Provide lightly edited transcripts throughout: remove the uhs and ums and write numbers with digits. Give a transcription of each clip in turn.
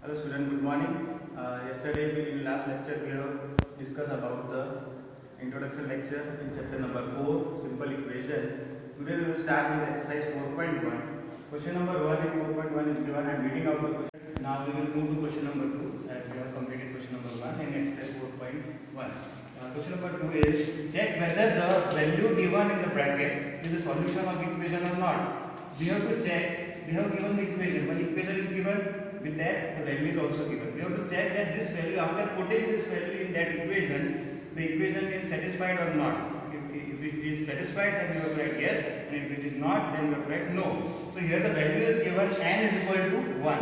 Hello student, good morning. Yesterday in last lecture we have discussed about the introduction lecture in chapter number 4, simple equation. Today we will start with exercise 4.1. Question number 1 and 4.1 is given. I am reading out the question. Now we will move to question number 2 as we have completed question number 1 in exercise 4.1. Question number 2 is check whether the value given in the bracket is the solution of equation or not. We have to check. We have given the equation. One equation is given. With that, the value is also given. We have to check that this value, after putting this value in that equation, the equation is satisfied or not. If it is satisfied, then we have to write yes, and if it is not, then we have to write no. So here the value is given n is equal to 1,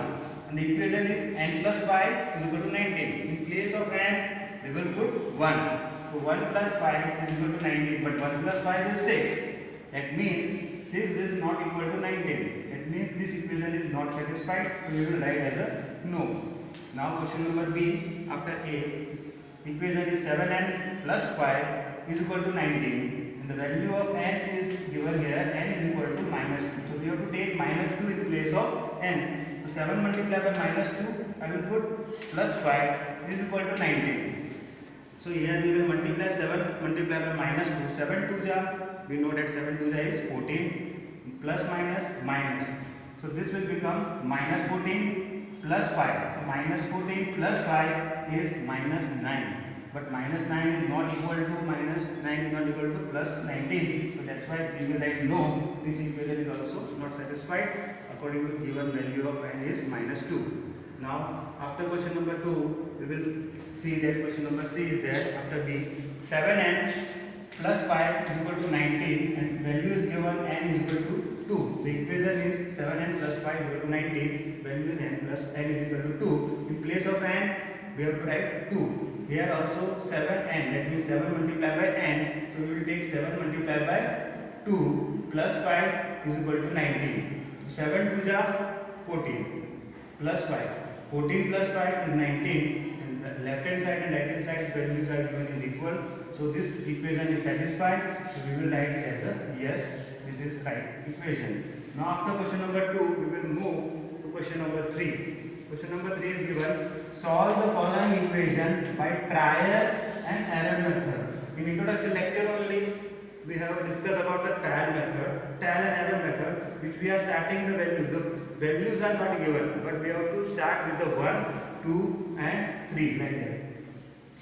and the equation is n plus 5 is equal to 19. In place of n, we will put 1. So 1 plus 5 is equal to 19, but 1 plus 5 is 6. That means 6 is not equal to 19. Means this equation is not satisfied, so we will write as a no. Now question number B, after A, equation is 7n plus 5 is equal to 19, and the value of n is given here, n is equal to minus 2. So we have to take minus 2 in place of n. So 7 multiplied by minus 2, I will put plus 5 is equal to 19. So here we will multiply 7 multiplied by minus 2. 7 2 ja, we know that 7 2 ja is 14. Plus minus. So this will become minus 14 plus 5. So minus 14 plus 5 is minus 9. But minus 9 is not equal to minus 9 is not equal to plus 19. So that's why we will write no. This equation is also not satisfied according to given value of n is minus 2. Now after question number 2, we will see that question number C is there after B. 7n plus 5 is equal to 19 and value is given n is equal to 2. The equation is 7n plus 5 is equal to 19. Value is n plus n is equal to 2. In place of n, we have to write 2. Here also 7n, that means 7 multiplied by n. So we will take 7 multiplied by 2 plus 5 is equal to 19. 7 2 ja 14 plus 5. 14 plus 5 is 19. And the left hand side and right hand side values are given is equal. So this equation is satisfied. So we will write it as a yes. This is right equation. Now after question number 2, we will move to question number 3. Question number 3 is given. Solve the following equation by trial and error method. In introduction lecture only, we have discussed about the trial and error method, which we are starting the value. The values are not given, but we have to start with the 1, 2 and 3 like that.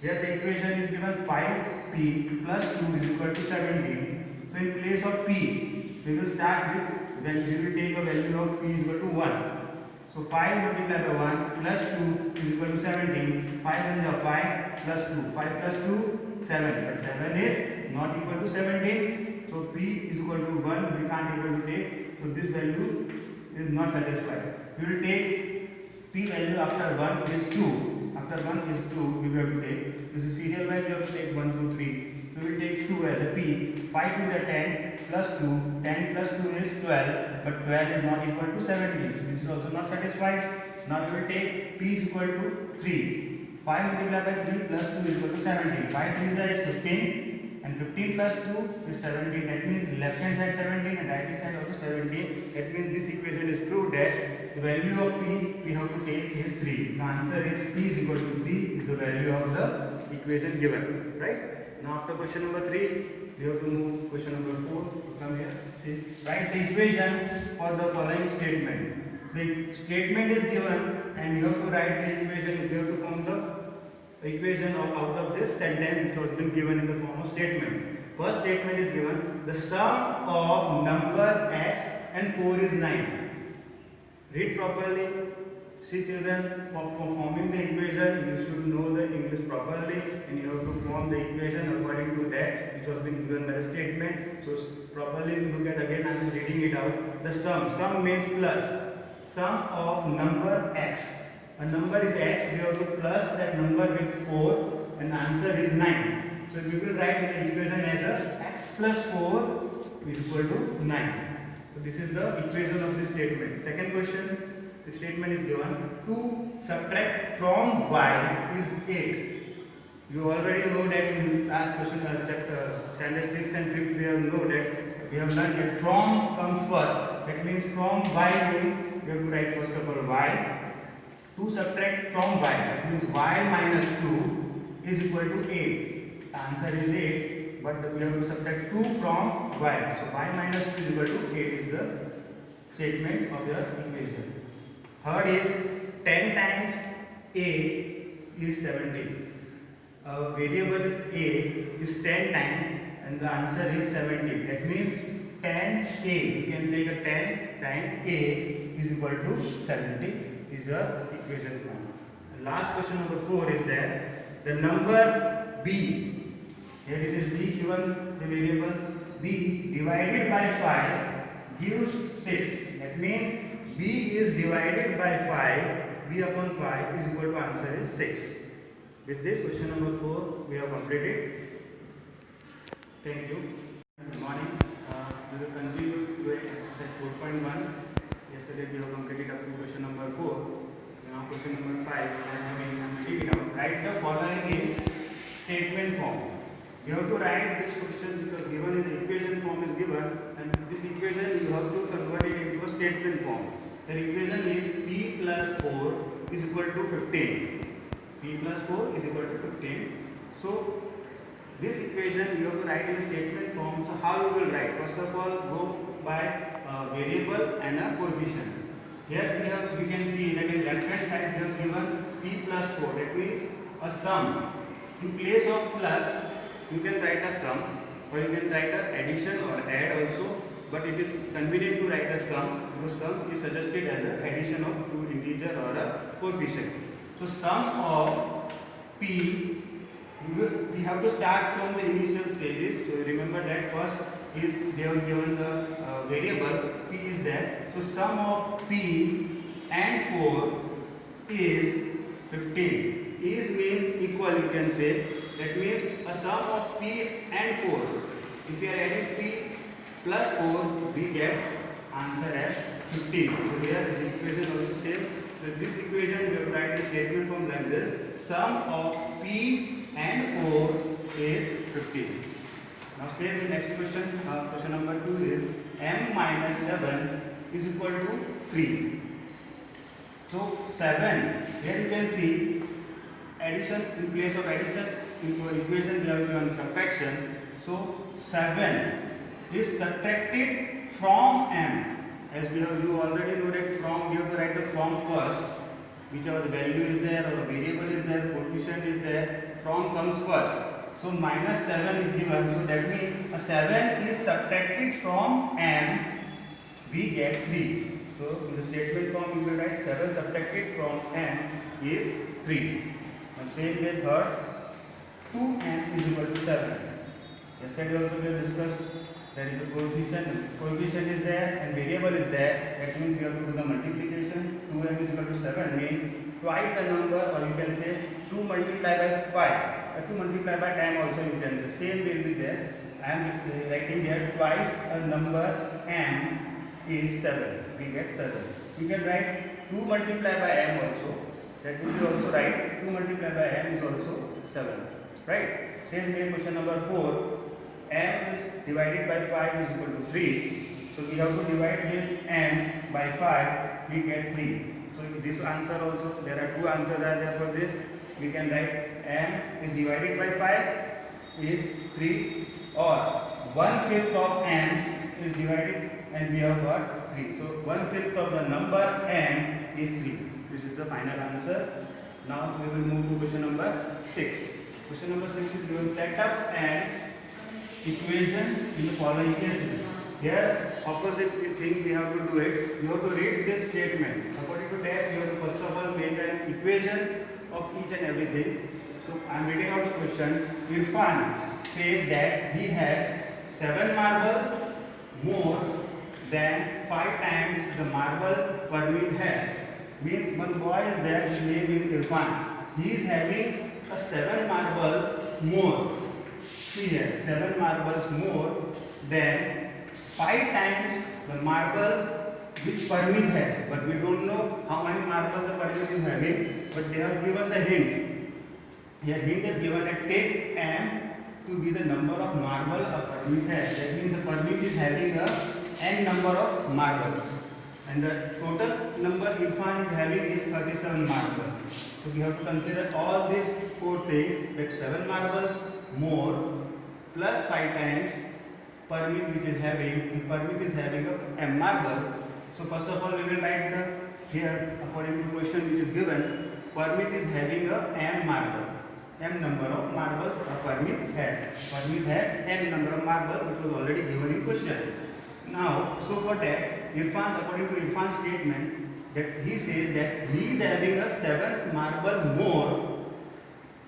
Here the equation is given 5p plus 2 is equal to 17. So in place of p, we will start with, then we will take a value of p is equal to 1. So 5 multiplied by 1 plus 2 is equal to 17. 5 and the 5 plus 2. 5 plus 2, 7. But 7 is not equal to 17. So p is equal to 1. We can't able to take. So this value is not satisfied. We will take p value after 1 is 2. After 1 is 2, we will have to take. This is serial wise, we have to take 1, 2, 3. We will take 2 as a p. 5 to the 10 plus 2. 10 plus 2 is 12. But 12 is not equal to 17. This is also not satisfied. Now we will take p is equal to 3. 5 multiplied by 3 plus 2 is equal to 17. 5 3 is 15. And 15 plus 2 is 17. That means left hand side 17 and right hand side also 17. That means this equation is proved that the value of p we have to take is 3. The answer is p is equal to 3 is the value of the equation given. Right? Now after question number 3, we have to move question number 4. Come here. See, write the equation for the following statement. The statement is given and you have to write the equation. You have to form the equation out of this sentence which was been given in the form of statement. First statement is given, the sum of number x and 4 is 9. Read properly. See children, for forming the equation you should know the English properly and you have to form the equation according to that which was been given by the statement. So properly look at again, I am reading it out. The sum means plus. Sum of number x. A number is x, we have to plus that number with 4 and the answer is 9. So we will write the equation as a x plus 4 is equal to 9. So this is the equation of this statement. Second question, the statement is given, to subtract from y is 8. You already know that in last question chapter standard 6th and 5th we have know that we have learned that from comes first. That means from y means we have to write first of all y to subtract from y. That means y minus 2 is equal to 8. The answer is 8, but we have to subtract 2 from y. So y minus 2 is equal to 8 is the statement of your equation. Third is 10 times a is 70. Our variable is a is 10 times and the answer is 70. That means 10a, you can take a 10 times a is equal to 70 is your equation form. Last question number 4 is that the number b, here it is b given the variable b divided by 5 gives 6. That means b is divided by 5, b upon 5 is equal to answer is 6. With this question number 4 we have completed. Thank you. Good morning. We will continue with exercise 4.1. Yesterday we have completed up to question number 4. Now question number 5 we are reading it out. Write the following in statement form. You have to write this question because given in the equation form is given, and this equation you have to convert it into a statement form. The equation is p plus 4 is equal to 15. P plus 4 is equal to 15. So this equation you have to write in a statement form. So how you will write? First of all, go by a variable and a coefficient. Here we can see that in left hand side they have given p plus 4. That means a sum. In place of plus, you can write a sum, or you can write a addition or add also. But it is convenient to write a sum because sum is suggested as an addition of two integer or a coefficient. So sum of p, we have to start from the initial stages. So remember that first is they have given the variable p is there. So sum of p and 4 is 15. Is means equal, you can say. That means a sum of p and 4. If we are adding p plus 4, we get answer as 15. So here this equation also same. So this equation we have write the statement form like this. Sum of p and 4 is 15. Now same the next question. Question number 2 is m minus 7 is equal to 3. So 7, here you can see addition, in place of addition into equation they have given subtraction. So 7 is subtracted from m. As you already know that from, we have to write the from first. Whichever the value is there or the variable is there, coefficient is there, from comes first. So minus 7 is given. So that means a 7 is subtracted from m, we get 3. So in the statement form we will write 7 subtracted from m is 3. And same way third, 2m is equal to 7. Yesterday also we have discussed there is a coefficient is there and variable is there. That means we have to do the multiplication. 2m is equal to 7 means twice a number, or you can say 2 multiplied by 5. 2 multiplied by 10 also you can say. Same will be there. I am writing here twice a number m is 7. We get 7. You can write 2 multiplied by m also. That will be also right. 2 multiplied by m is also 7. Right? Same way question number 4. M is divided by 5 is equal to 3. So we have to divide this m by 5. We get 3. So this answer also, there are two answers are there for this. We can write m is divided by 5 is 3, or 1/5 of m is divided and we have got 3. So 1/5 of the number m is 3. This is the final answer. Now we will move to question number 6. Question number 6 is given set up and equation in the following cases. Here opposite thing we have to do it. You have to read this statement. According to that, you have to first of all make an equation of each and everything. So I am reading out the question. Irfan says that he has 7 marbles more than 5 times the marble Parveen has. Means one boy is there, his name is Irfan. He is having a 7 marbles more. See here, 7 marbles more than 5 times the marble which Parveen has. But we don't know how many marbles the Parveen is having, but they have given the hint. Here hint is given that take m to be the number of marble a Parveen has. That means the Parveen is having a n number of marbles. and the total number Irfan is having is 37 marbles. So we have to consider all these four things, that 7 marbles more plus 5 times Parmit which is having, Parmit is having a M marble. So first of all we will write the here according to question which is given, Parmit is having a M marble. M number of marbles Parmit has. Parmit has M number of marbles which was already given in question. Now, so for that, Irfan's, according to Irfan's statement, that he says that he is having a 7 marble more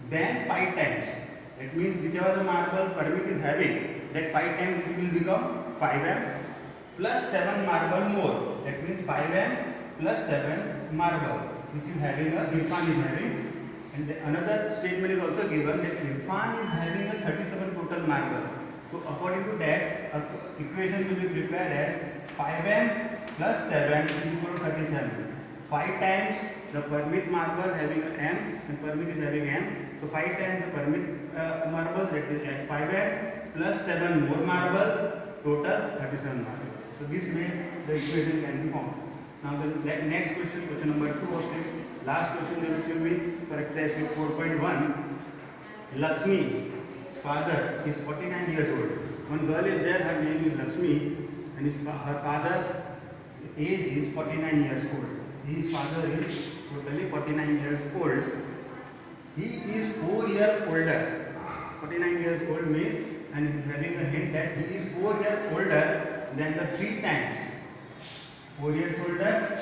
than 5 times. That means whichever the marble Parmit is having, that 5 times it will become 5m plus 7 marble more. That means 5m plus 7 marble, which is having a Irfan is having. And another statement is also given that Irfan is having a 37 total marble. So according to that, equation will be prepared as 5m plus 7 is equal to 37. 5 times the Parmit marble having a M and Parmit is having M. So 5 times the Parmit marbles, that is 5m plus 7 more marble, total 37 marble. So this way the equation can be formed. Now the next question, question number 2 of 6. Last question will be for exercise 4.1. Lakshmi, father is 49 years old. One girl is there, her name is Lakshmi, and her father age is 49 years old. His father is totally 49 years old. He is 4 years older. 49 years old means, and he is having a hint that he is 4 years older than the 3 times. 4 years older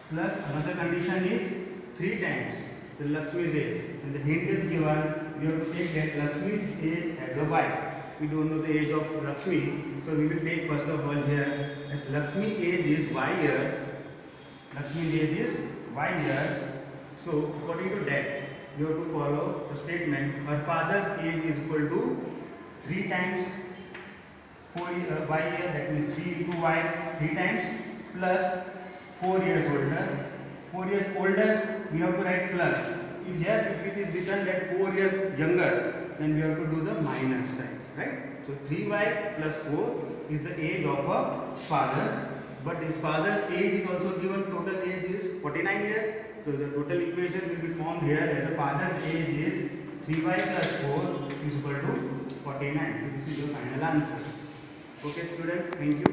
plus another condition is 3 times the Lakshmi's age. And the hint is given, we have to take that Lakshmi's age as a y. We don't know the age of Lakshmi, so we will take first of all here as Lakshmi age is y year. Lakshmi's age is y years. So according to that, you have to follow the statement. Her father's age is equal to 3 times 4 y year, that means 3 into y, 3 times plus 4 years older. 4 years older, we have to write plus. If it is written that 4 years younger, then we have to do the minus sign, right? So 3y plus 4 is the age of a father, but his father's age is also given. Total age is 49 years. So the total equation will be formed here as a father's age is 3y plus 4 is equal to 49. So this is your final answer. Okay student, thank you.